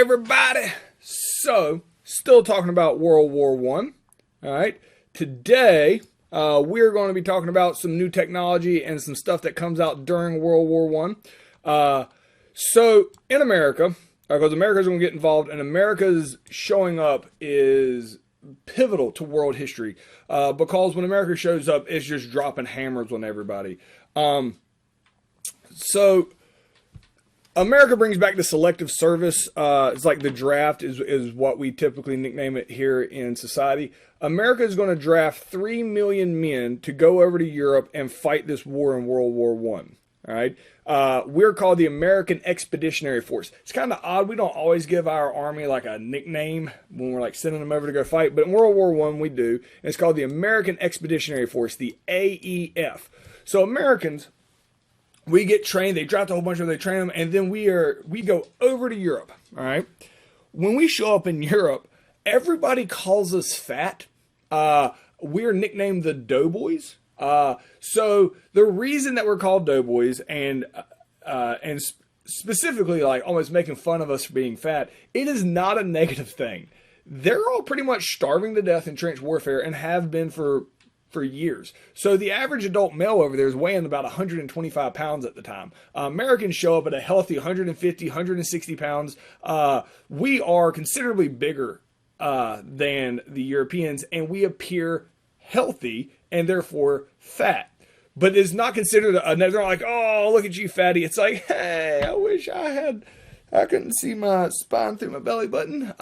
everybody. So, still talking about World War One. All right. Today, we're going to be talking about some new technology and some stuff that comes out during World War One. So, in America, because America's going to get involved, and America's showing up is pivotal to world history. Because when America shows up, it's just dropping hammers on everybody. So America brings back the selective service. It's like the draft is what we typically nickname it here in society. America is going to draft 3 million men to go over to Europe and fight this war in World War One. All right. We're called the American Expeditionary Force. It's kind of odd. We don't always give our army like a nickname when we're like sending them over to go fight. But in World War One, we do. And it's called the American Expeditionary Force, the AEF. So Americans, we get trained. They draft a whole bunch of them. They train them. And then we go over to Europe. All right. When we show up in Europe, everybody calls us fat. We're nicknamed the Doughboys. So the reason that we're called Doughboys and specifically like almost making fun of us for being fat, it is not a negative thing. They're all pretty much starving to death in trench warfare and have been for years. So the average adult male over there is weighing about 125 pounds at the time. Americans show up at a healthy 150, 160 pounds. We are considerably bigger than the Europeans, and we appear healthy and therefore fat. But it's not considered they're not like, oh, look at you, fatty. It's like, hey, I wish I couldn't see my spine through my belly button.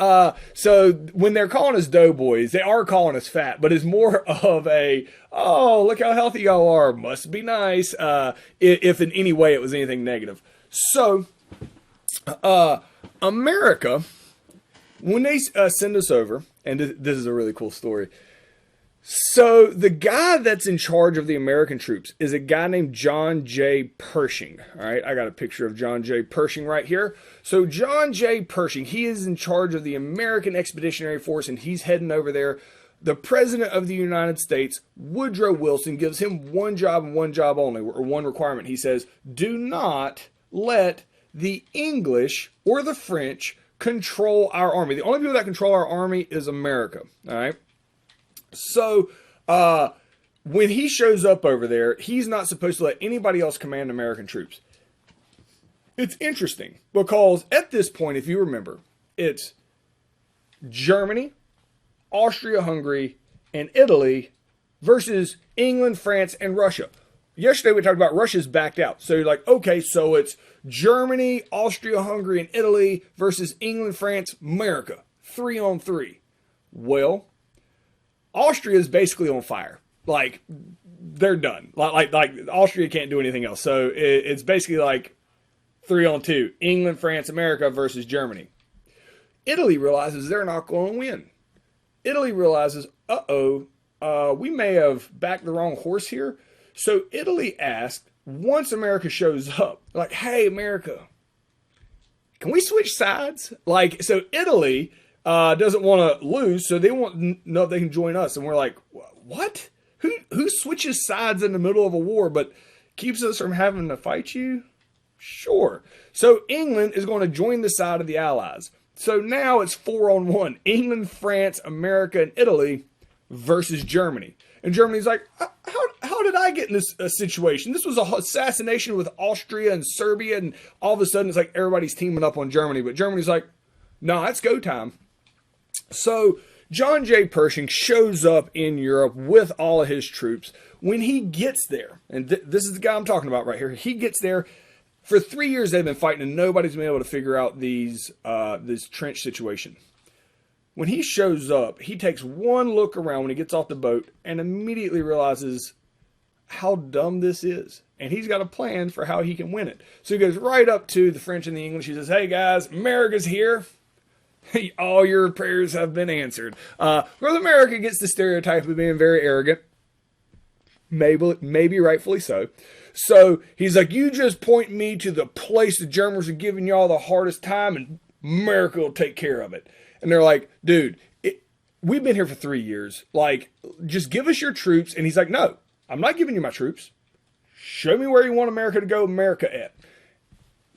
So when they're calling us Doughboys, they are calling us fat, but it's more of a, oh, look how healthy y'all are. Must be nice. If in any way it was anything negative. So, America, when they send us over, and this is a really cool story. So the guy that's in charge of the American troops is a guy named John J. Pershing. All right, I got a picture of John J. Pershing right here. So John J. Pershing, he is in charge of the American Expeditionary Force, and he's heading over there. The President of the United States, Woodrow Wilson, gives him one job and one job only, or one requirement. He says, do not let the English or the French control our army. The only people that control our army is America. All right. So, when he shows up over there, he's not supposed to let anybody else command American troops. It's interesting because at this point, if you remember, it's Germany, Austria-Hungary, and Italy versus England, France, and Russia. Yesterday, we talked about Russia's backed out. So you're like, okay, so it's Germany, Austria-Hungary, and Italy versus England, France, America. 3-on-3. Well, Austria is basically on fire. Like, they're done. Like Austria can't do anything else. So it's basically like 3-on-2. England, France, America versus Germany. Italy realizes they're not going to win. Italy realizes, we may have backed the wrong horse here. So Italy asked, once America shows up, like, hey, America, can we switch sides? Like, so Italy doesn't want to lose, so they want to know if they can join us. And we're like, what? Who switches sides in the middle of a war but keeps us from having to fight you? Sure. So England is going to join the side of the Allies. So now it's 4-on-1. England, France, America, and Italy versus Germany. And Germany's like, how did I get in this situation? This was an assassination with Austria and Serbia, and all of a sudden it's like everybody's teaming up on Germany. But Germany's like, no, it's go time. So John J. Pershing shows up in Europe with all of his troops. When he gets there, and this is the guy I'm talking about right here, he gets there. For 3 years they've been fighting, and nobody's been able to figure out this trench situation. When he shows up, he takes one look around when he gets off the boat and immediately realizes how dumb this is. And he's got a plan for how he can win it. So he goes right up to the French and the English. He says, hey guys, America's here. All your prayers have been answered. Because America gets the stereotype of being very arrogant. Maybe rightfully so. So he's like, you just point me to the place the Germans are giving y'all the hardest time and America will take care of it. And they're like, dude, we've been here for 3 years. Like, just give us your troops. And he's like, no, I'm not giving you my troops. Show me where you want America to go, America at.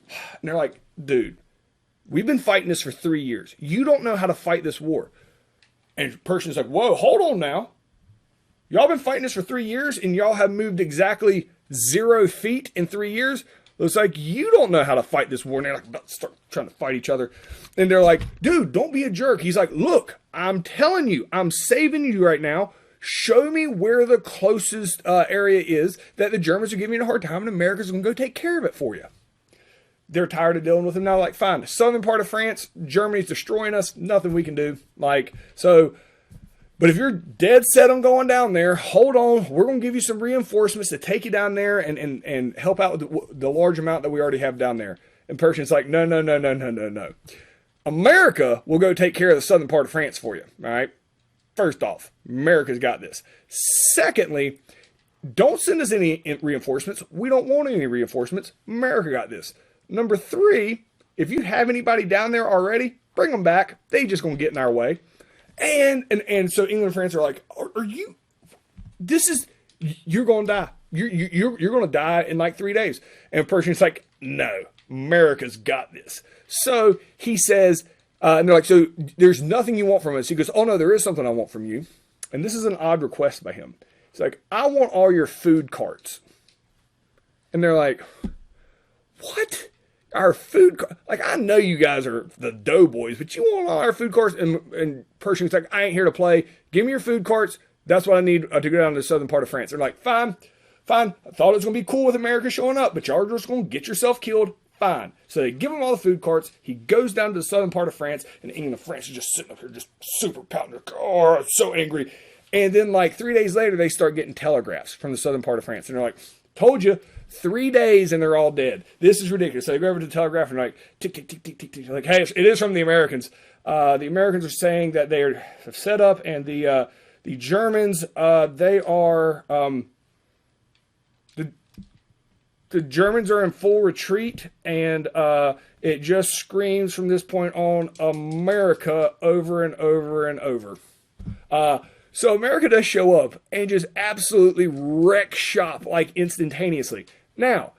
And they're like, dude, We've been fighting this for 3 years. You don't know how to fight this war. And Pershing's like, whoa, hold on now. Y'all been fighting this for 3 years and y'all have moved exactly 0 feet in 3 years? Looks like you don't know how to fight this war. And they're like about to start trying to fight each other. And they're like, dude, don't be a jerk. He's like, look, I'm telling you, I'm saving you right now. Show me where the closest area is that the Germans are giving you a hard time and America's going to go take care of it for you. They're tired of dealing with him now. Like, fine, the southern part of France, Germany's destroying us. Nothing we can do. Like, so, but if you're dead set on going down there, hold on. We're going to give you some reinforcements to take you down there and help out with the large amount that we already have down there. And Pershing's like, no, no, no, no, no, no, no. America will go take care of the southern part of France for you. All right. First off, America's got this. Secondly, don't send us any reinforcements. We don't want any reinforcements. America got this. Number 3, if you have anybody down there already, bring them back. They just going to get in our way. And so England and France are like, are you, you're going to die. You're going to die in like 3 days. And Pershing's like, no, America's got this. So he says, and they're like, so there's nothing you want from us. He goes, oh no, there is something I want from you. And this is an odd request by him. He's like, I want all your food carts. And they're like, what? Our food cart? Like, I know you guys are the doughboys, but you want all our food carts? And Pershing's like, I ain't here to play. Give me your food carts. That's what I need to go down to the southern part of France. They're like, fine. I thought it was going to be cool with America showing up, but y'all are just going to get yourself killed. Fine. So they give him all the food carts. He goes down to the southern part of France, and England and France are just sitting up here just super pouting. Oh, I'm so angry. And then like 3 days later, they start getting telegraphs from the southern part of France. And they're like, told you. 3 days and they're all dead. This is ridiculous. So they go over to the telegraph and like, tick, tick, tick, tick, tick, tick. Like, hey, it is from the Americans. The Americans are saying that they have set up, and the Germans, they are, the Germans are in full retreat, and it just screams from this point on America over and over and over. So America does show up and just absolutely wreck shop like instantaneously. Now,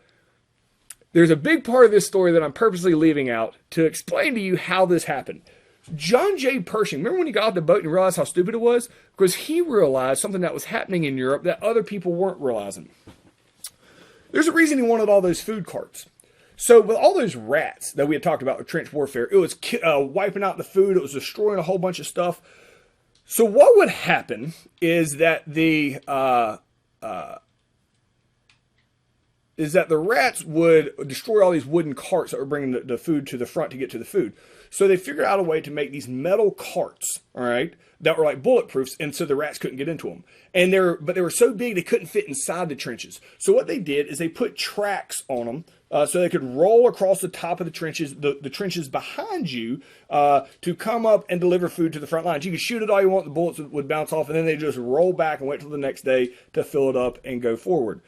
there's a big part of this story that I'm purposely leaving out to explain to you how this happened. John J. Pershing, remember when he got off the boat and realized how stupid it was? Because he realized something that was happening in Europe that other people weren't realizing. There's a reason he wanted all those food carts. So with all those rats that we had talked about with trench warfare, it was wiping out the food, it was destroying a whole bunch of stuff. So what would happen is that the rats would destroy all these wooden carts that were bringing the food to the front to get to the food. So they figured out a way to make these metal carts, all right, that were like bulletproofs, and so the rats couldn't get into them. And they were so big they couldn't fit inside the trenches. So what they did is they put tracks on them so they could roll across the top of the trenches behind you to come up and deliver food to the front lines. You could shoot it all you want, the bullets would bounce off, and then they just roll back and wait till the next day to fill it up and go forward.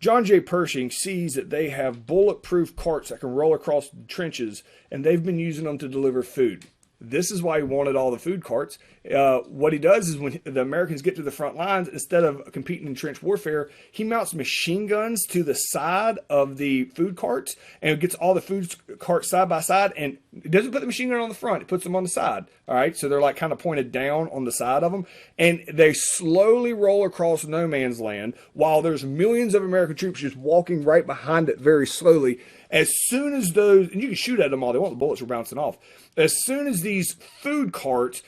John J. Pershing sees that they have bulletproof carts that can roll across the trenches, and they've been using them to deliver food. This is why he wanted all the food carts. What he does is when the Americans get to the front lines, instead of competing in trench warfare, he mounts machine guns to the side of the food carts and gets all the food carts side by side, and it doesn't put the machine gun on the front. It puts them on the side. All right. So they're like kind of pointed down on the side of them, and they slowly roll across no man's land while there's millions of American troops just walking right behind it very slowly. As soon as those, and you can shoot at them all they want, the bullets were bouncing off. As soon as these food carts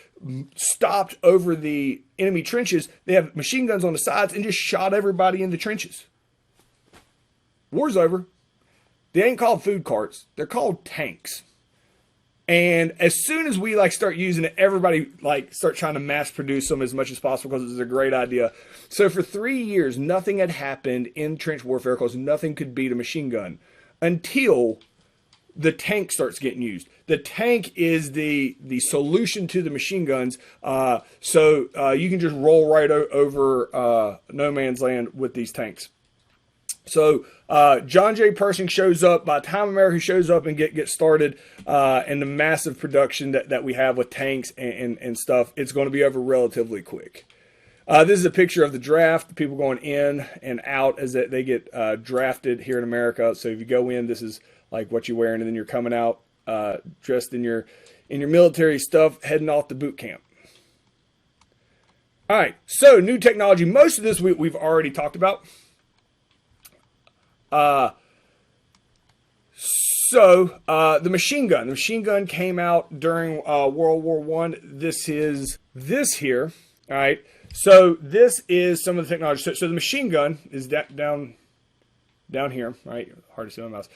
stopped over the enemy trenches, they have machine guns on the sides and just shot everybody in the trenches. War's over. They ain't called food carts. They're called tanks. And as soon as we start using it, everybody start trying to mass produce them as much as possible because it's a great idea. So for 3 years, nothing had happened in trench warfare because nothing could beat a machine gun until the tank starts getting used. The tank is the solution to the machine guns. So you can just roll right over no man's land with these tanks. So John J. Pershing shows up. By the time America shows up and get started and the massive production that we have with tanks and stuff, it's going to be over relatively quick. This is a picture of the draft, the people going in and out as they get drafted here in America. So if you go in, this is like what you're wearing, and then you're coming out. dressed in your military stuff, heading off to boot camp. All right, so new technology. Most of this we've already talked about. The machine gun. The machine gun came out during World War I. This is this here. All right. So this is some of the technology. So the machine gun is down here. All right. Hard to see on the mouse.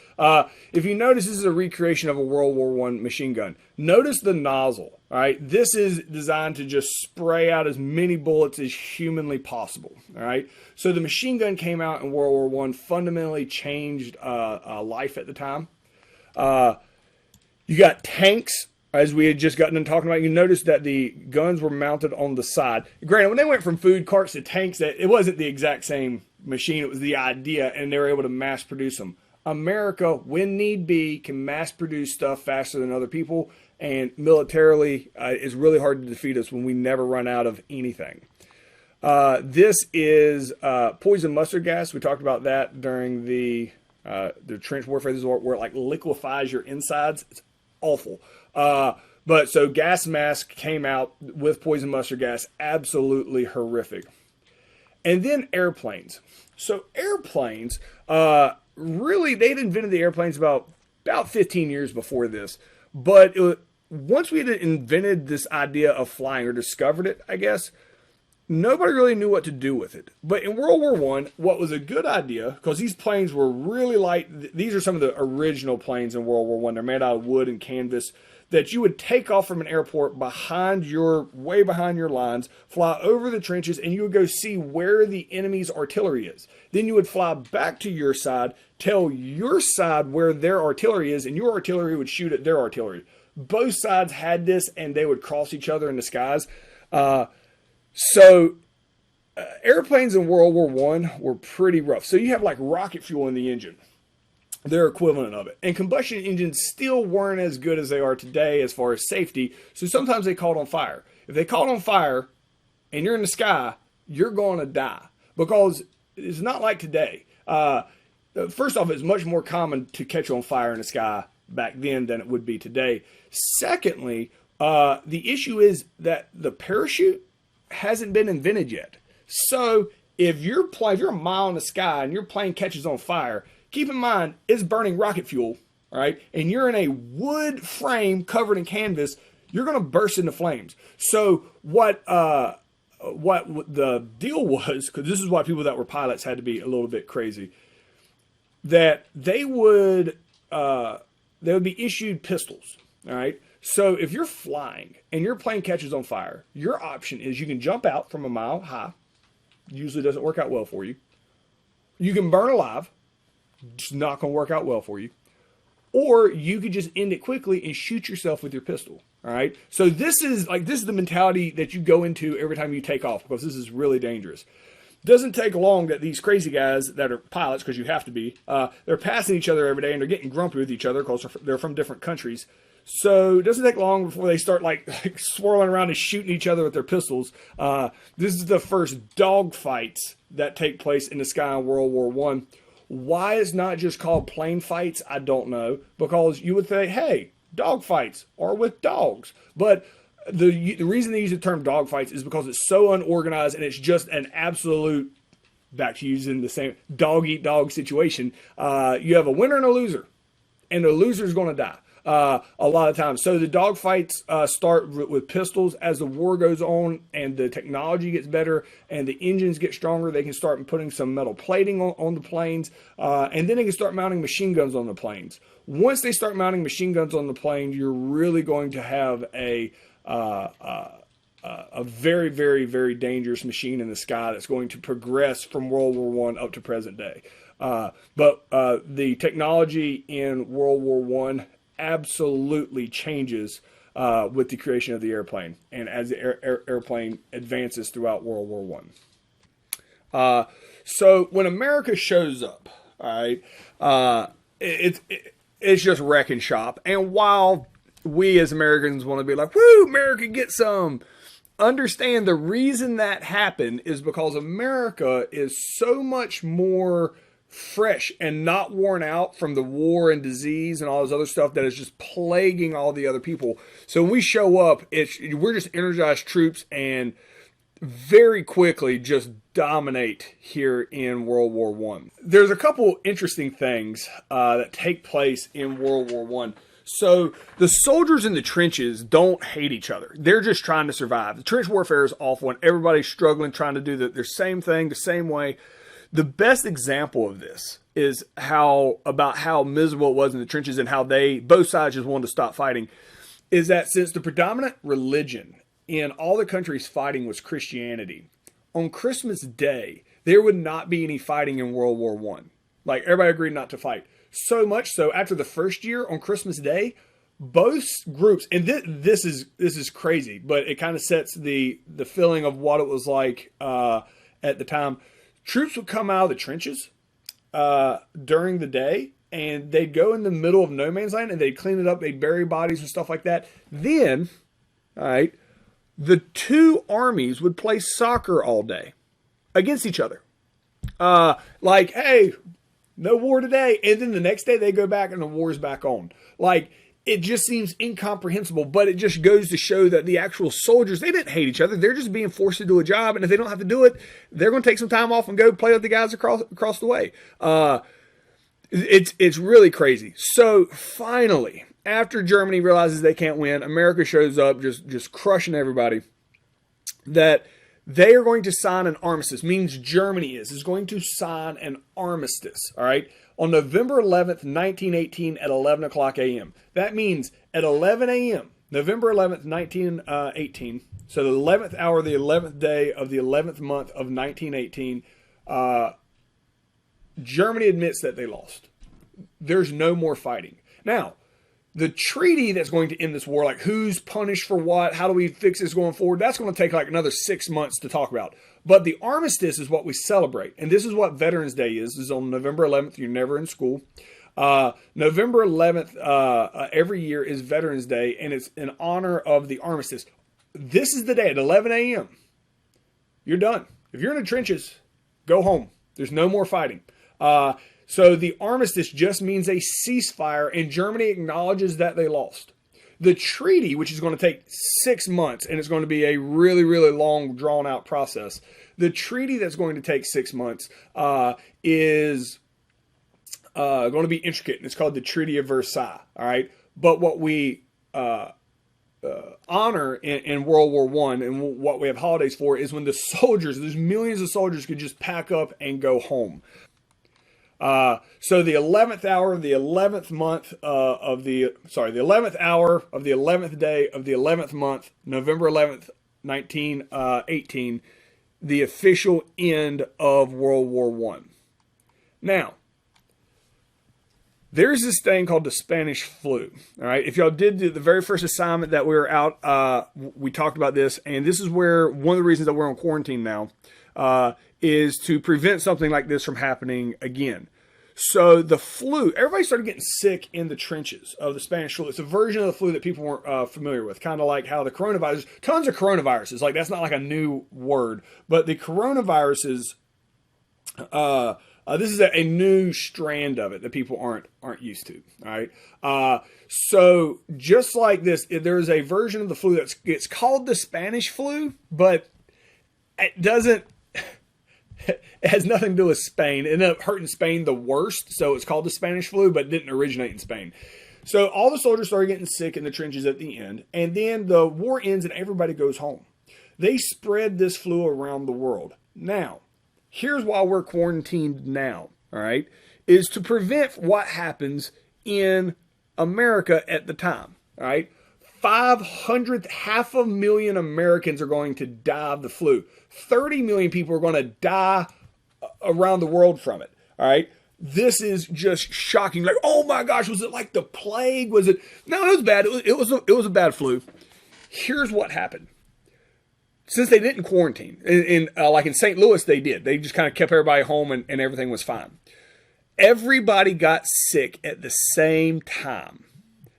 If you notice, this is a recreation of a World War I machine gun. Notice the nozzle. All right. This is designed to just spray out as many bullets as humanly possible. All right. So the machine gun came out in World War I, fundamentally changed life at the time. You got tanks, as we had just gotten into talking about. You notice that the guns were mounted on the side. Granted, when they went from food carts to tanks, it wasn't the exact same machine. It was the idea, and they were able to mass produce them. America, when need be, can mass produce stuff faster than other people, and militarily, it's really hard to defeat us when we never run out of anything. This is poison mustard gas. We talked about that during the trench warfare. This is where it like liquefies your insides. It's awful. But so gas mask came out with poison mustard gas. Absolutely horrific. And then airplanes. So airplanes, really, they'd invented the airplanes about 15 years before this. But once we had invented this idea of flying, or discovered it, I guess, nobody really knew what to do with it. But in World War I, what was a good idea, because these planes were really light. These are some of the original planes in World War I. They're made out of wood and canvas, that you would take off from an airport way behind your lines, fly over the trenches, and you would go see where the enemy's artillery is. Then you would fly back to your side, tell your side where their artillery is, and your artillery would shoot at their artillery. Both sides had this, and they would cross each other in the skies. Airplanes in World War I were pretty rough. So you have like rocket fuel in the engine, their equivalent of it. And combustion engines still weren't as good as they are today as far as safety. So sometimes they caught on fire. If they caught on fire and you're in the sky, you're going to die, because it's not like today. First off, it's much more common to catch on fire in the sky back then than it would be today. Secondly, the issue is that the parachute hasn't been invented yet. So if you're a mile in the sky and your plane catches on fire, keep in mind it's burning rocket fuel, all right? And you're in a wood frame covered in canvas, you're going to burst into flames. So what the deal was, because this is why people that were pilots had to be a little bit crazy, that they would be issued pistols, all right? So if you're flying and your plane catches on fire, your option is you can jump out from a mile high. Usually doesn't work out well for you. You can burn alive. It's not going to work out well for you. Or you could just end it quickly and shoot yourself with your pistol. All right. So this is the mentality that you go into every time you take off, because this is really dangerous. Doesn't take long that these crazy guys that are pilots, because you have to be, they're passing each other every day and they're getting grumpy with each other because they're from different countries. So it doesn't take long before they start like swirling around and shooting each other with their pistols. This is the first dog fights that take place in the sky in World War I. Why it's not just called plane fights, I don't know. Because you would think, hey, dog fights are with dogs. But the reason they use the term dog fights is because it's so unorganized and it's just an absolute, back to using the same dog-eat-dog situation. You have a winner and a loser. And the loser is going to die. A lot of times. So the dogfights start with pistols. As the war goes on and the technology gets better and the engines get stronger, they can start putting some metal plating on the planes, and then they can start mounting machine guns on the planes. Once they start mounting machine guns on the plane, you're really going to have a very, very, very dangerous machine in the sky that's going to progress from World War I up to present day. But the technology in World War I absolutely changes with the creation of the airplane and as the airplane advances throughout World War I. So when America shows up, all right, it's just wrecking shop. And while we as Americans want to be like, woo, America, get some, understand the reason that happened is because America is so much more fresh and not worn out from the war and disease and all this other stuff that is just plaguing all the other people. So when we show up, we're just energized troops and very quickly just dominate here in World War One. There's a couple interesting things that take place in World War One. So the soldiers in the trenches don't hate each other. They're just trying to survive. The trench warfare is awful and everybody's struggling, trying to do the same thing the same way. The best example of this is how miserable it was in the trenches and how both sides just wanted to stop fighting, is that since the predominant religion in all the countries fighting was Christianity, on Christmas Day, there would not be any fighting in World War One. Like, everybody agreed not to fight. So much so, after the first year on Christmas Day, both groups, and this is crazy, but it kind of sets the feeling of what it was like at the time. Troops would come out of the trenches during the day, and they'd go in the middle of no man's land, and they'd clean it up, they'd bury bodies and stuff like that. Then, all right, the two armies would play soccer all day against each other. Like, hey, no war today. And then the next day they go back and the war's back on. Like, it just seems incomprehensible, but it just goes to show that the actual soldiers, they didn't hate each other. They're just being forced to do a job. And if they don't have to do it, they're going to take some time off and go play with the guys across the way. It's really crazy. So finally, after Germany realizes they can't win, America shows up just crushing everybody, that they are going to sign an armistice. Means Germany is going to sign an armistice, all right, on November 11th, 1918 at 11 o'clock a.m. That means at 11 a.m., November 11th, 1918, so the 11th hour, the 11th day of the 11th month of 1918, Germany admits that they lost. There's no more fighting. Now, the treaty that's going to end this war, like who's punished for what, how do we fix this going forward, that's going to take like another 6 months to talk about. But the armistice is what we celebrate. And this is what Veterans Day is on November 11th. You're never in school. November 11th every year is Veterans Day, and it's in honor of the armistice. This is the day at 11 a.m. You're done. If you're in the trenches, go home. There's no more fighting. So the armistice just means a ceasefire, and Germany acknowledges that they lost. The treaty, which is going to take 6 months, and it's going to be a really, really long, drawn-out process. The treaty that's going to take 6 months is going to be intricate, and it's called the Treaty of Versailles. All right, but what we honor in World War I and what we have holidays for is when the soldiers, there's millions of soldiers, could just pack up and go home. So the 11th hour of the 11th month the 11th hour of the 11th day of the 11th month, November 11th, 1918, the official end of World War I. Now, there's this thing called the Spanish flu. All right, if y'all did the very first assignment that we were out, we talked about this, and this is where one of the reasons that we're on quarantine now is to prevent something like this from happening again. So the flu, everybody started getting sick in the trenches of the Spanish flu. It's a version of the flu that people weren't familiar with, kind of like how the coronavirus, tons of coronaviruses, like that's not like a new word, but the coronaviruses, this is a new strand of it that people aren't used to. All right. So just like this, there is a version of the flu it's called the Spanish flu, but it doesn't. It has nothing to do with Spain. It ended up hurting Spain the worst, so it's called the Spanish flu, but it didn't originate in Spain. So all the soldiers started getting sick in the trenches at the end, and then the war ends and everybody goes home. They spread this flu around the world. Now, here's why we're quarantined now, all right, is to prevent what happens in America at the time, all right? 500,000 Americans are going to die of the flu. 30 million people are going to die around the world from it. All right. This is just shocking. Like, oh my gosh, was it like the plague? Was it? No, it was bad. It was a bad flu. Here's what happened. Since they didn't quarantine, like in St. Louis, they did. They just kind of kept everybody home and everything was fine. Everybody got sick at the same time.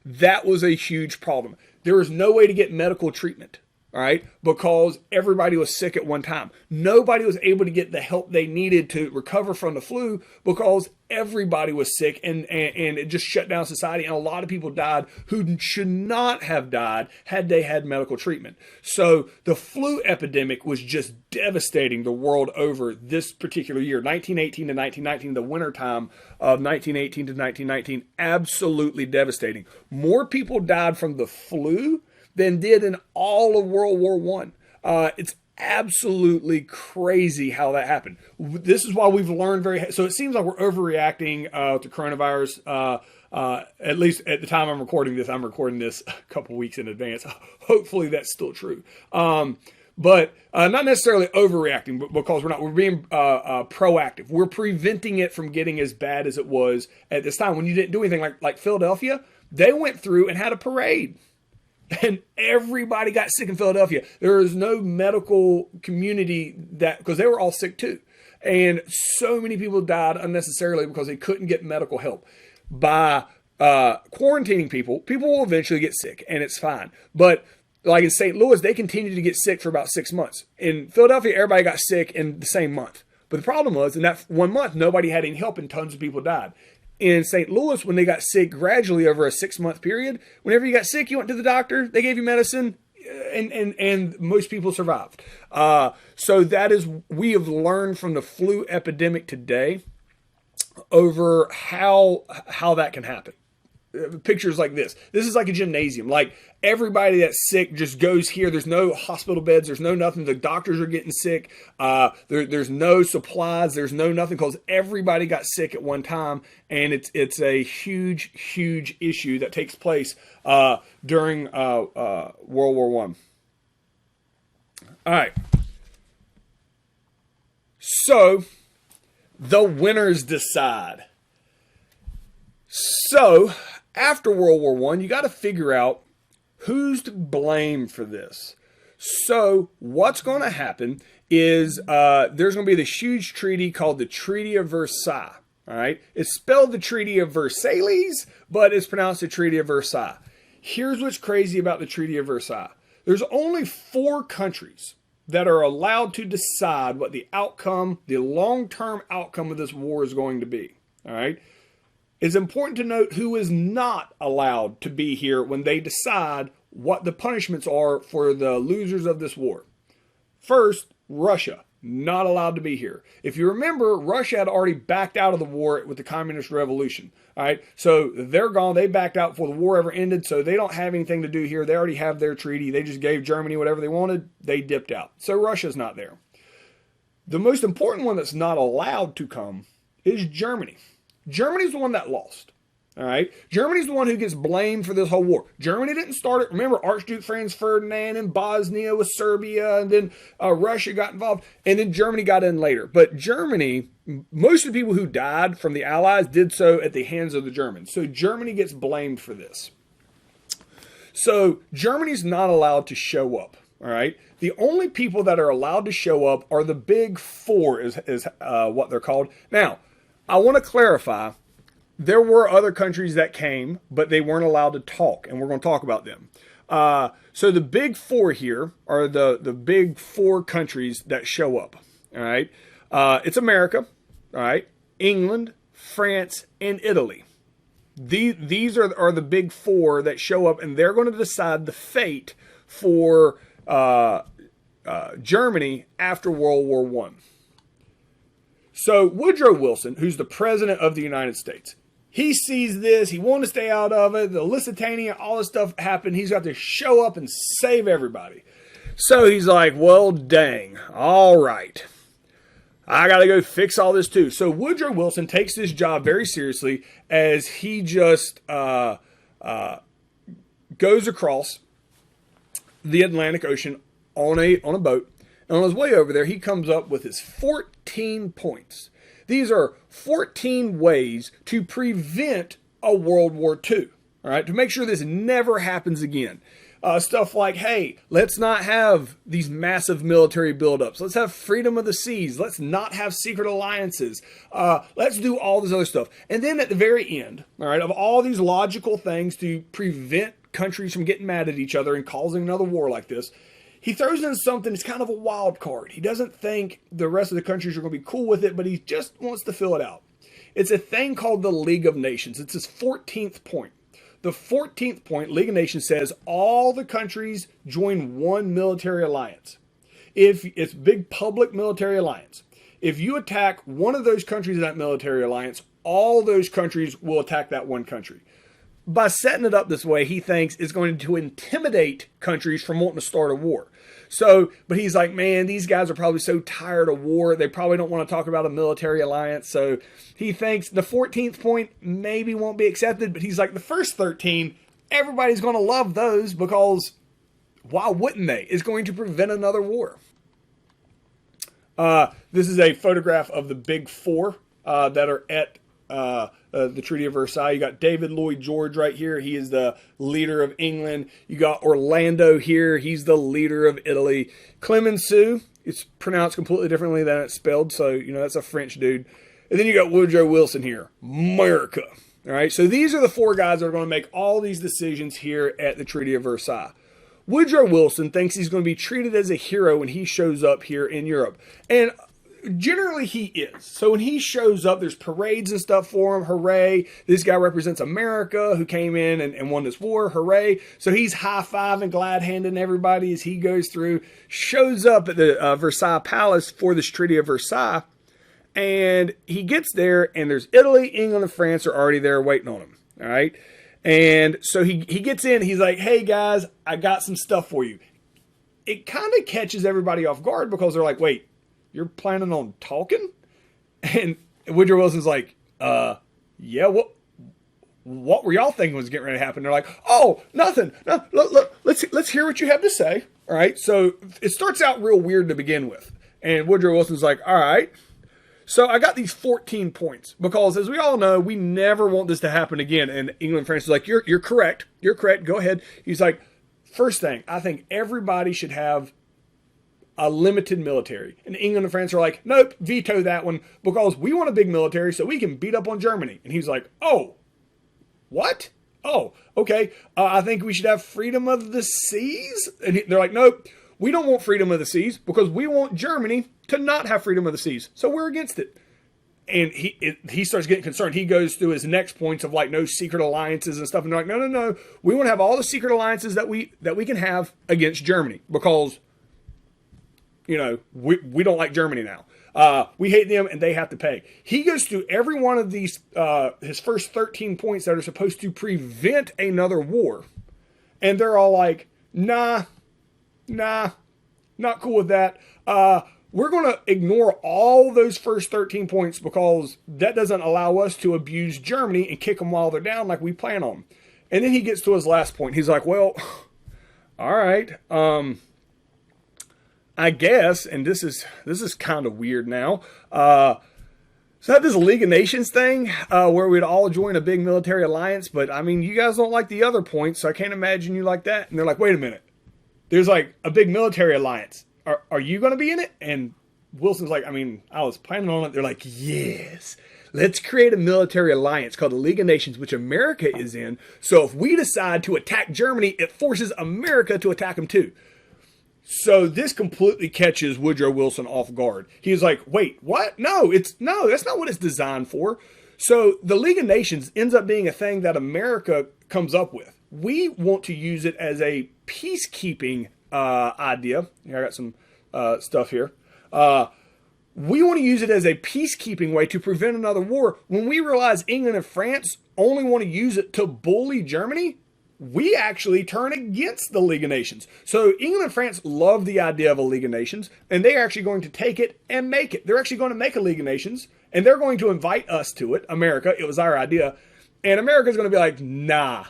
That was a huge problem. There was no way to get medical treatment. All right, because everybody was sick at one time. Nobody was able to get the help they needed to recover from the flu because everybody was sick, and it just shut down society. And a lot of people died who should not have died had they had medical treatment. So the flu epidemic was just devastating the world over this particular year, 1918 to 1919, the winter time of 1918 to 1919, absolutely devastating. More people died from the flu than did in all of World War One. It's absolutely crazy how that happened. This is why we've learned so it seems like we're overreacting to coronavirus. At least at the time I'm recording this a couple weeks in advance. Hopefully that's still true. But not necessarily overreacting, but because we're being proactive. We're preventing it from getting as bad as it was at this time when you didn't do anything. Like Philadelphia, they went through and had a parade. And everybody got sick in Philadelphia. There is no medical community because they were all sick too. And so many people died unnecessarily because they couldn't get medical help. By quarantining people will eventually get sick, and it's fine. But like in St. Louis, they continued to get sick for about 6 months. In Philadelphia, everybody got sick in the same month. But the problem was, in that 1 month, nobody had any help and tons of people died. In St. Louis, when they got sick gradually over a 6-month period, whenever you got sick, you went to the doctor, they gave you medicine, and most people survived. So we have learned from the flu epidemic today over how that can happen. Pictures like this. This is like a gymnasium. Like everybody that's sick just goes here. There's no hospital beds. There's no nothing. The doctors are getting sick. There's no supplies. There's no nothing because everybody got sick at one time. And it's a huge, huge issue that takes place during World War One. All right. So the winners decide. So after World War One, you got to figure out who's to blame for this. So what's going to happen is there's going to be this huge treaty called the Treaty of Versailles. All right, it's spelled the Treaty of Versailles, but it's pronounced the Treaty of Versailles. Here's what's crazy about the Treaty of Versailles. There's only 4 countries that are allowed to decide what the long-term outcome of this war is going to be. All right. It's important to note who is not allowed to be here when they decide what the punishments are for the losers of this war. First, Russia, not allowed to be here. If you remember, Russia had already backed out of the war with the Communist Revolution. All right, so they're gone. They backed out before the war ever ended, so they don't have anything to do here. They already have their treaty. They just gave Germany whatever they wanted. They dipped out. So Russia's not there. The most important one that's not allowed to come is Germany. Germany's the one that lost. All right. Germany's the one who gets blamed for this whole war. Germany didn't start it. Remember, Archduke Franz Ferdinand in Bosnia with Serbia, and then Russia got involved, and then Germany got in later. But Germany, most of the people who died from the Allies did so at the hands of the Germans. So Germany gets blamed for this. So Germany's not allowed to show up. All right. The only people that are allowed to show up are the Big Four, is what they're called. Now, I want to clarify, there were other countries that came, but they weren't allowed to talk, and we're going to talk about them. So the Big Four here are the Big Four countries that show up. All right. It's America, all right, England, France, and Italy. These are the Big Four that show up, and they're going to decide the fate for Germany after World War One. So Woodrow Wilson, who's the president of the United States, he sees this. He wanted to stay out of it. The Lusitania, all this stuff happened. He's got to show up and save everybody. So he's like, well, dang. All right. I got to go fix all this too. So Woodrow Wilson takes this job very seriously as he just goes across the Atlantic Ocean on a boat. And on his way over there, he comes up with his 14 points. These are 14 ways to prevent a World War II, all right, to make sure this never happens again. Stuff like, hey, let's not have these massive military buildups. Let's have freedom of the seas. Let's not have secret alliances. Let's do all this other stuff. And then at the very end, all right, of all these logical things to prevent countries from getting mad at each other and causing another war like this, he throws in something that's kind of a wild card. He doesn't think the rest of the countries are going to be cool with it, but he just wants to fill it out. It's a thing called the League of Nations. It's his 14th point. The 14th point, League of Nations, says all the countries join one military alliance. If it's a big public military alliance, if you attack one of those countries in that military alliance, all those countries will attack that one country. By setting it up this way, he thinks it's going to intimidate countries from wanting to start a war. So, but he's like, man, these guys are probably so tired of war. They probably don't want to talk about a military alliance. So he thinks the 14th point maybe won't be accepted. But he's like, the first 13, everybody's going to love those because why wouldn't they? It's going to prevent another war. This is a photograph of the big four that are at the Treaty of Versailles. You got David Lloyd George right here. He is the leader of England. You got Orlando here. He's the leader of Italy. Clemenceau, it's pronounced completely differently than it's spelled. So, you know, that's a French dude. And then you got Woodrow Wilson here. America. All right. So these are the four guys that are going to make all these decisions here at the Treaty of Versailles. Woodrow Wilson thinks he's going to be treated as a hero when he shows up here in Europe. And generally he is. So when he shows up, there's parades and stuff for him. Hooray. This guy represents America who came in and won this war. Hooray. So he's high-fiving, glad-handing everybody as he goes through, shows up at the Versailles Palace for this Treaty of Versailles. And he gets there, and there's Italy, England, and France are already there waiting on him. All right. And so he gets in. He's like, hey, guys, I got some stuff for you. It kind of catches everybody off guard because they're like, wait, you're planning on talking? And Woodrow Wilson's like, yeah, what were y'all thinking was getting ready to happen? They're like, oh, nothing. No, look, let's hear what you have to say. All right. So it starts out real weird to begin with. And Woodrow Wilson's like, all right. So I got these 14 points because, as we all know, we never want this to happen again. And England and France is like, you're correct. You're correct. Go ahead. He's like, first thing, I think everybody should have a limited military. And England and France are like, nope, veto that one because we want a big military so we can beat up on Germany. And he's like, oh, what? Oh, okay. I think we should have freedom of the seas. And they're like, nope, we don't want freedom of the seas because we want Germany to not have freedom of the seas. So we're against it. And he starts getting concerned. He goes through his next points of like no secret alliances and stuff. And they're like, no. We want to have all the secret alliances that we can have against Germany because, you know, we don't like Germany now. We hate them and they have to pay. He goes through every one of these, his first 13 points that are supposed to prevent another war. And they're all like, nah, not cool with that. We're going to ignore all those first 13 points because that doesn't allow us to abuse Germany and kick them while they're down like we plan on. And then he gets to his last point. He's like, well, all right, I guess, and this is kind of weird now. So I have this League of Nations thing where we'd all join a big military alliance, but I mean, you guys don't like the other points, so I can't imagine you like that. And they're like, wait a minute. There's like a big military alliance. Are you going to be in it? And Wilson's like, I mean, I was planning on it. They're like, yes, let's create a military alliance called the League of Nations, which America is in. So if we decide to attack Germany, it forces America to attack them too. So this completely catches Woodrow Wilson off guard. He's like, wait, what? No, that's not what it's designed for. So the League of Nations ends up being a thing that America comes up with. We want to use it as a peacekeeping idea. Here, I got some stuff here. We want to use it as a peacekeeping way to prevent another war. When we realize England and France only want to use it to bully Germany, we actually turn against the League of Nations. So England and France love the idea of a League of Nations, and they're actually going to take it and make it. They're actually going to make a League of Nations, and they're going to invite us to it, America. It was our idea. And America's going to be like, nah,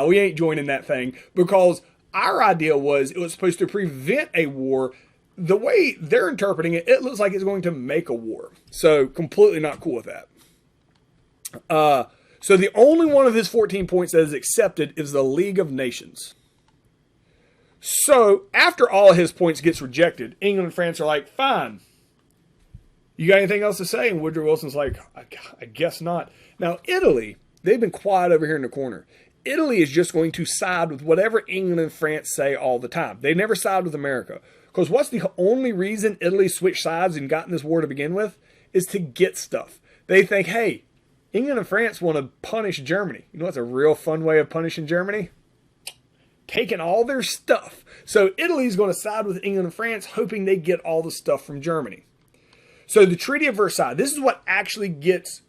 we ain't joining that thing because our idea was it was supposed to prevent a war. The way they're interpreting it, it looks like it's going to make a war. So completely not cool with that. So the only one of his 14 points that is accepted is the League of Nations. So after all of his points gets rejected, England and France are like, fine. You got anything else to say? And Woodrow Wilson's like, I guess not. Now, Italy, they've been quiet over here in the corner. Italy is just going to side with whatever England and France say all the time. They never side with America. Because what's the only reason Italy switched sides and got in this war to begin with? Is to get stuff. They think, hey, England and France want to punish Germany. You know what's a real fun way of punishing Germany? Taking all their stuff. So Italy's going to side with England and France, hoping they get all the stuff from Germany. So the Treaty of Versailles, this is what actually gets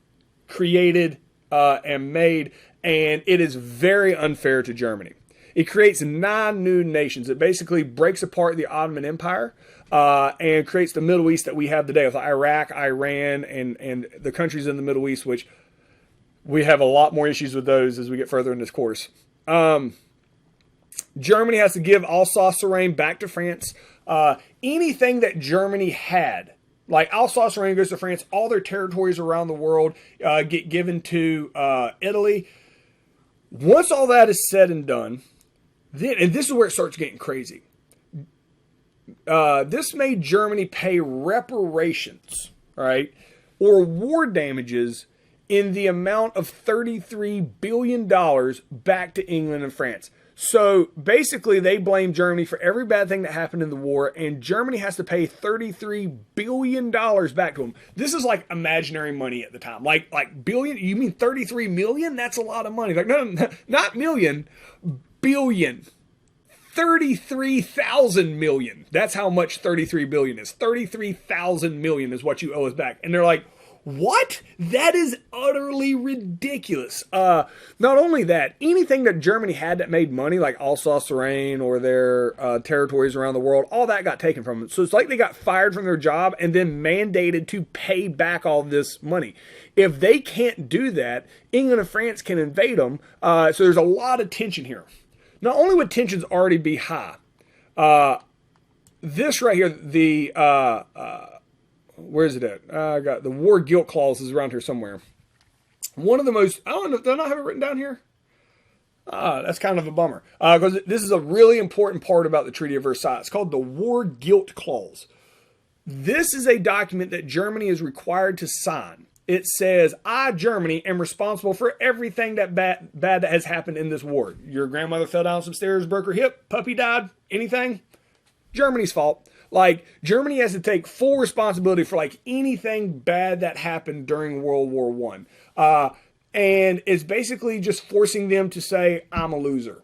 created and made, and it is very unfair to Germany. It creates 9 new nations. It basically breaks apart the Ottoman Empire and creates the Middle East that we have today with Iraq, Iran, and the countries in the Middle East, which we have a lot more issues with those as we get further in this course. Germany has to give Alsace-Lorraine back to France. Anything that Germany had, like Alsace-Lorraine goes to France, all their territories around the world get given to Italy. Once all that is said and done, then, and this is where it starts getting crazy. This made Germany pay reparations, right, or war damages in the amount of $33 billion back to England and France. So basically, they blame Germany for every bad thing that happened in the war, and Germany has to pay $33 billion back to them. This is like imaginary money at the time. Like billion? You mean 33 million? That's a lot of money. Like, no, not million, billion. 33,000 million. That's how much 33 billion is. 33,000 million is what you owe us back. And they're like, what? That is utterly ridiculous. Not only that, anything that Germany had that made money, like Alsace-Lorraine or their territories around the world, all that got taken from them. So it's like they got fired from their job and then mandated to pay back all this money. If they can't do that, England and France can invade them. So there's a lot of tension here. Not only would tensions already be high, this right here, the where is it at? I got the war guilt clause is around here somewhere. One of the most, I don't know, do I not have it written down here? That's kind of a bummer. Because this is a really important part about the Treaty of Versailles. It's called the war guilt clause. This is a document that Germany is required to sign. It says, I, Germany, am responsible for everything that bad that has happened in this war. Your grandmother fell down some stairs, broke her hip, puppy died, anything? Germany's fault. Like, Germany has to take full responsibility for, like, anything bad that happened during World War I. And it's basically just forcing them to say, I'm a loser.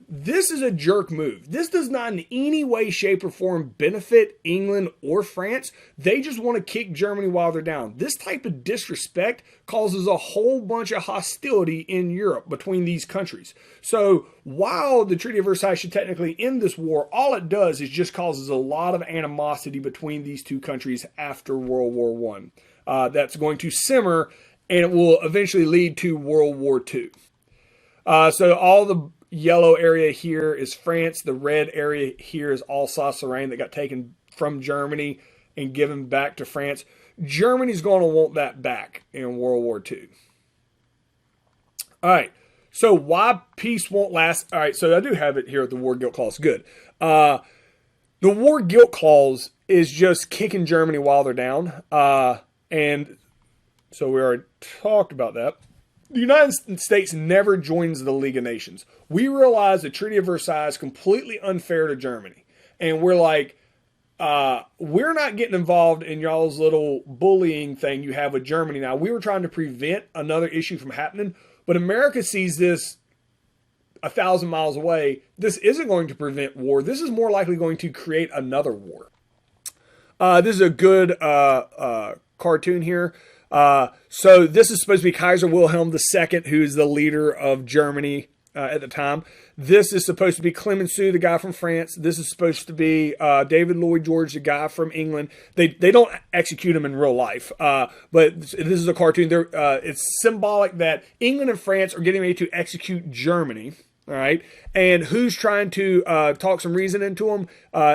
This is a jerk move. This does not in any way, shape, or form benefit England or France. They just want to kick Germany while they're down. This type of disrespect causes a whole bunch of hostility in Europe between these countries. So while the Treaty of Versailles should technically end this war, all it does is just causes a lot of animosity between these two countries after World War I. That's going to simmer, and it will eventually lead to World War II. So all the yellow area here is France. The red area here is Alsace-Lorraine that got taken from Germany and given back to France. Germany's going to want that back in World War II. All right. So why peace won't last? All right. So I do have it here at the War Guilt Clause. Good. The War Guilt Clause is just kicking Germany while they're down. And so we already talked about that. The United States never joins the League of Nations. We realize the Treaty of Versailles is completely unfair to Germany. And we're like, we're not getting involved in y'all's little bullying thing you have with Germany now. We were trying to prevent another issue from happening. But America sees this 1,000 miles away. This isn't going to prevent war. This is more likely going to create another war. This is a good cartoon here. So this is supposed to be Kaiser Wilhelm II, who's the leader of Germany at the time. This is supposed to be Clemenceau, the guy from France. This is supposed to be David Lloyd George, the guy from England. They don't execute him in real life, but this is a cartoon. It's symbolic that England and France are getting ready to execute Germany. All right, and who's trying to talk some reason into them?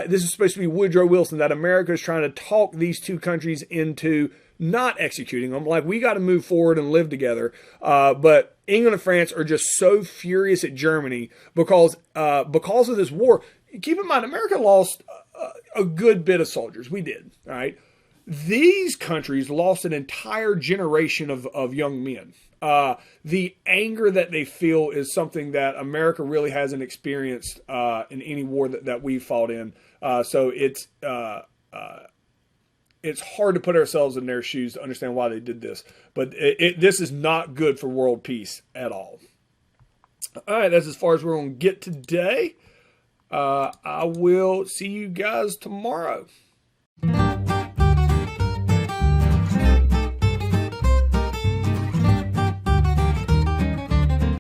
This is supposed to be Woodrow Wilson, that America is trying to talk these two countries into not executing them. Like, we got to move forward and live together. But England and France are just so furious at Germany because of this war. Keep in mind, America lost a good bit of soldiers. We did. All right. These countries lost an entire generation of young men. The anger that they feel is something that America really hasn't experienced in any war that we fought in. So it's hard to put ourselves in their shoes to understand why they did this. But this is not good for world peace at all. All right, that's as far as we're going to get today. I will see you guys tomorrow.